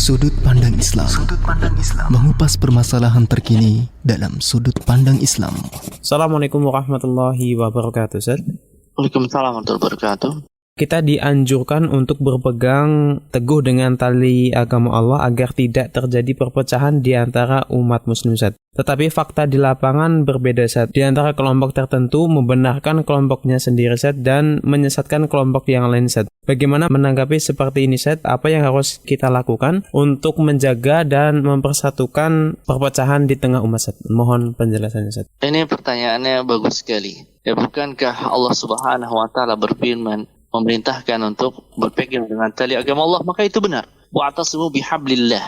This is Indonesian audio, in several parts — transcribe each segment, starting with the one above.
Sudut Pandang Islam. Mengupas permasalahan terkini dalam Sudut Pandang Islam. Assalamualaikum warahmatullahi wabarakatuh, Ustaz. Waalaikumsalam warahmatullahi wabarakatuh. Kita dianjurkan untuk berpegang teguh dengan tali agama Allah agar tidak terjadi perpecahan di antara umat muslim, Ustaz. Tetapi fakta di lapangan berbeda, Ustaz. Di antara kelompok tertentu membenarkan kelompoknya sendiri, Ustaz, dan menyesatkan kelompok yang lain, Ustaz. Bagaimana menanggapi seperti ini, Ustaz? Apa yang harus kita lakukan untuk menjaga dan mempersatukan perpecahan di tengah umat, Ustaz? Mohon penjelasannya, Ustaz. Ini pertanyaannya bagus sekali. Ya, bukankah Allah Subhanahu wa taala berfirman memerintahkan untuk berpegang dengan tali agama Allah, maka itu benar. Wa'tasimu bihablillah.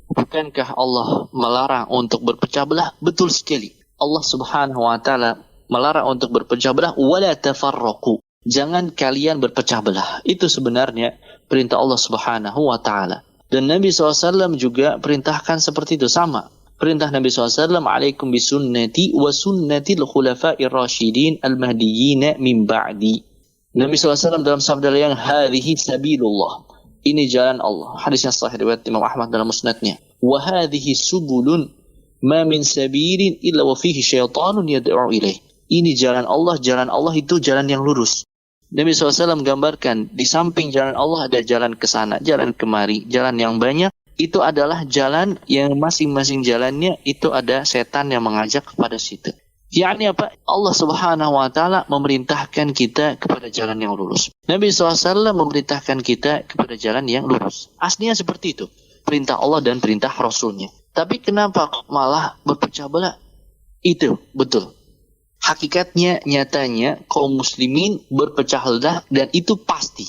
Bukankah Allah melarang untuk berpecah belah? Betul sekali. Allah Subhanahu wa taala melarang untuk berpecah belah, wala tafarraqu. Jangan kalian berpecah belah. Itu sebenarnya perintah Allah Subhanahu wa taala. Dan Nabi SAW juga perintahkan seperti itu, sama. Perintah Nabi SAW, alaikum bisunnati wa sunnatil khulafa'ir rasyidin al-mahdiyyin min ba'di. Nabi SAW dalam sabda yang hadhihi sabilullah. Ini jalan Allah. Hadisnya sahih riwayat Imam Ahmad dalam musnadnya. Wa hadhihi subulun ma min sabilin illa wa fihi syaitanun yad'u ilaih. Ini jalan Allah itu jalan yang lurus. Nabi SAW gambarkan di samping jalan Allah ada jalan ke sana, jalan kemari, jalan yang banyak. Itu adalah jalan yang masing-masing jalannya itu ada setan yang mengajak kepada situ. Yakni apa? Allah Subhanahu wa taala memerintahkan kita kepada jalan yang lurus. Nabi SAW memerintahkan kita kepada jalan yang lurus. Aslinya seperti itu. Perintah Allah dan perintah Rasulnya. Tapi kenapa malah berpecah belah? Itu betul. Hakikatnya, nyatanya kaum muslimin berpecah belah dan itu pasti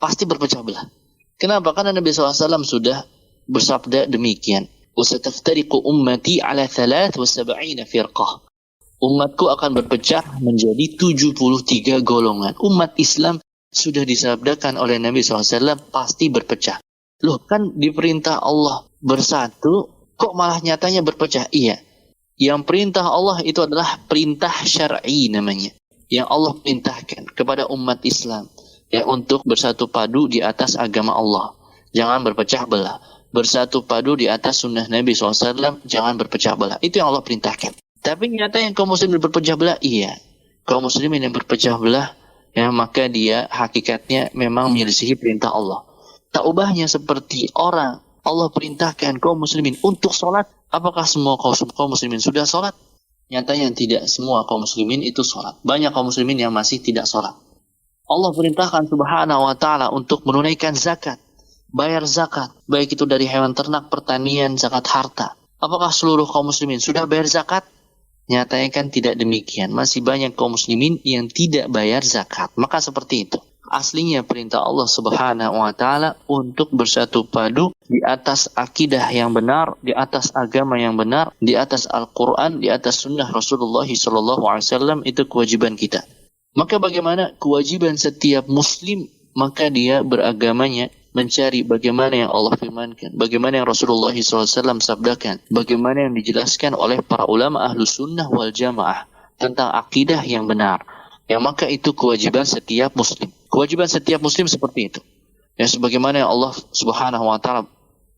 berpecah belah. Kenapa? Karena Nabi SAW sudah bersabda demikian. وَسَتَفْتَرِقُ أُمَّتِي عَلَى 73 فِرْقَةٍ. Umatku akan berpecah menjadi 73 golongan. Umat Islam sudah disabdakan oleh Nabi SAW pasti berpecah. Loh, kan diperintah Allah bersatu, kok malah nyatanya berpecah? Iya. Yang perintah Allah itu adalah perintah syar'i namanya. Yang Allah perintahkan kepada umat Islam ya untuk bersatu padu di atas agama Allah. Jangan berpecah belah. Bersatu padu di atas sunnah Nabi SAW, jangan berpecah belah. Itu yang Allah perintahkan. Tapi nyata yang kaum muslimin berpecah belah, iya. Kaum muslimin yang berpecah belah, ya maka dia hakikatnya memang menyelisihi perintah Allah. Tak ubahnya seperti orang Allah perintahkan kaum muslimin untuk sholat. Apakah semua kaum muslimin sudah sholat? Nyatanya tidak semua kaum muslimin itu sholat. Banyak kaum muslimin yang masih tidak sholat. Allah perintahkan Subhanahu wa ta'ala untuk menunaikan zakat. Bayar zakat. Baik itu dari hewan ternak, pertanian, zakat harta. Apakah seluruh kaum muslimin sudah bayar zakat? Nyatanya kan tidak demikian. Masih banyak kaum muslimin yang tidak bayar zakat. Maka seperti itu. Aslinya perintah Allah Subhanahu wa ta'ala untuk bersatu padu di atas akidah yang benar, di atas agama yang benar, di atas Al-Quran, di atas sunnah Rasulullah SAW, itu kewajiban kita. Maka bagaimana kewajiban setiap muslim? Maka dia beragamanya mencari bagaimana yang Allah firmankan, bagaimana yang Rasulullah SAW sabdakan, bagaimana yang dijelaskan oleh para ulama ahlus sunnah wal jamaah tentang akidah yang benar. Ya, maka itu kewajiban setiap muslim. Kewajiban setiap muslim seperti itu. Ya, sebagaimana yang Allah Subhanahu wa taala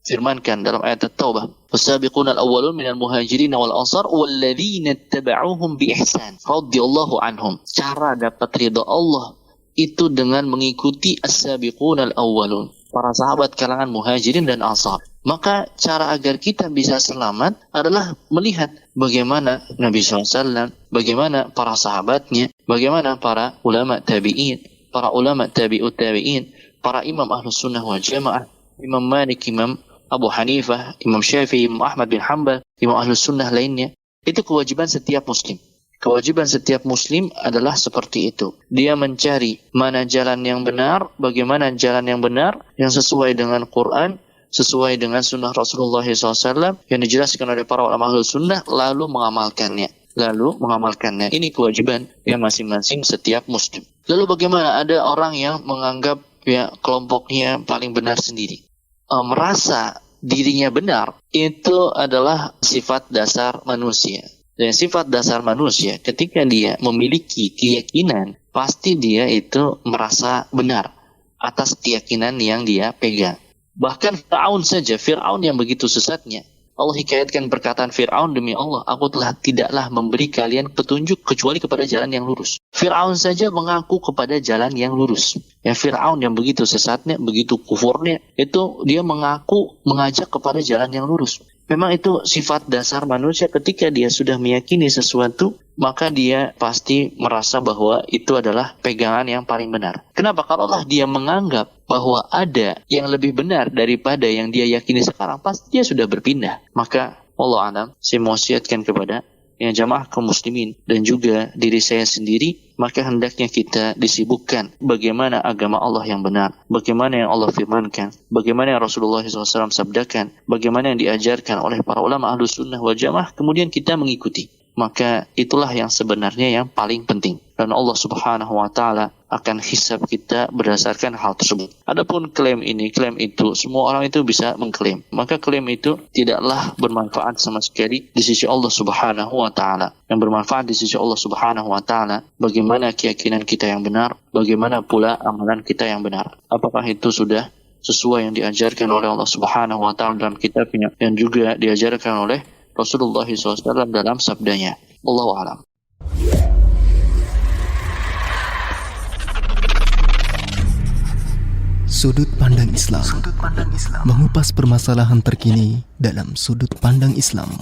firmankan dalam ayat At-Taubah, "Wasabiqunal awwalun minal muhajirin wal ansar walladzina ittaba'uuhum bi ihsan radhiyallahu anhum." Cara dapat ridha Allah itu dengan mengikuti as-sabiqunal awwalun, para sahabat kalangan muhajirin dan ansar. Maka cara agar kita bisa selamat adalah melihat bagaimana Nabi SAW, bagaimana para sahabatnya, bagaimana para ulama tabi'in, para ulama tabi'ut tabi'in, para imam ahlus sunnah wal jamaah, Imam Malik, Imam Abu Hanifah, Imam Syafi'i, Imam Ahmad bin Hanbal, imam ahlus sunnah lainnya. Itu kewajiban setiap muslim. Kewajiban setiap muslim adalah seperti itu. Dia mencari mana jalan yang benar, bagaimana jalan yang benar, yang sesuai dengan Quran, sesuai dengan sunnah Rasulullah SAW, yang dijelaskan oleh para ulama ahlu sunnah, lalu mengamalkannya. Ini kewajiban yang masing-masing setiap muslim. Lalu bagaimana ada orang yang menganggap ya kelompoknya paling benar sendiri? Merasa dirinya benar, itu adalah sifat dasar manusia. Dan sifat dasar manusia ketika dia memiliki keyakinan, pasti dia itu merasa benar atas keyakinan yang dia pegang. Bahkan Fir'aun yang begitu sesatnya, Allah hikayatkan perkataan Fir'aun, demi Allah, aku tidaklah memberi kalian petunjuk kecuali kepada jalan yang lurus. Fir'aun saja mengaku kepada jalan yang lurus. Ya, Fir'aun yang begitu sesatnya, begitu kufurnya, itu dia mengaku mengajak kepada jalan yang lurus. Memang itu sifat dasar manusia, ketika dia sudah meyakini sesuatu, maka dia pasti merasa bahwa itu adalah pegangan yang paling benar. Kenapa? Kalaulah dia menganggap bahwa ada yang lebih benar daripada yang dia yakini sekarang, pasti dia sudah berpindah. Maka wallahu a'lam, saya mewasiatkan kepada jamaah kaum muslimin dan juga diri saya sendiri, maka hendaknya kita disibukkan bagaimana agama Allah yang benar, bagaimana yang Allah firmankan, bagaimana yang Rasulullah SAW sabdakan, bagaimana yang diajarkan oleh para ulama Ahlus Sunnah wal Jamaah, kemudian kita mengikuti. Maka itulah yang sebenarnya yang paling penting. Dan Allah Subhanahu wa Ta'ala akan hisab kita berdasarkan hal tersebut. Adapun klaim ini, klaim itu, semua orang itu bisa mengklaim. Maka klaim itu tidaklah bermanfaat sama sekali di sisi Allah Subhanahu wa Ta'ala. Yang bermanfaat di sisi Allah Subhanahu wa Ta'ala, bagaimana keyakinan kita yang benar, bagaimana pula amalan kita yang benar. Apakah itu sudah sesuai yang diajarkan oleh Allah Subhanahu wa Ta'ala dalam kitabnya, dan juga diajarkan oleh Rasulullah SAW dalam sabdanya. Wallahu a'lam. Sudut Pandang Islam. Mengupas permasalahan terkini dalam Sudut Pandang Islam.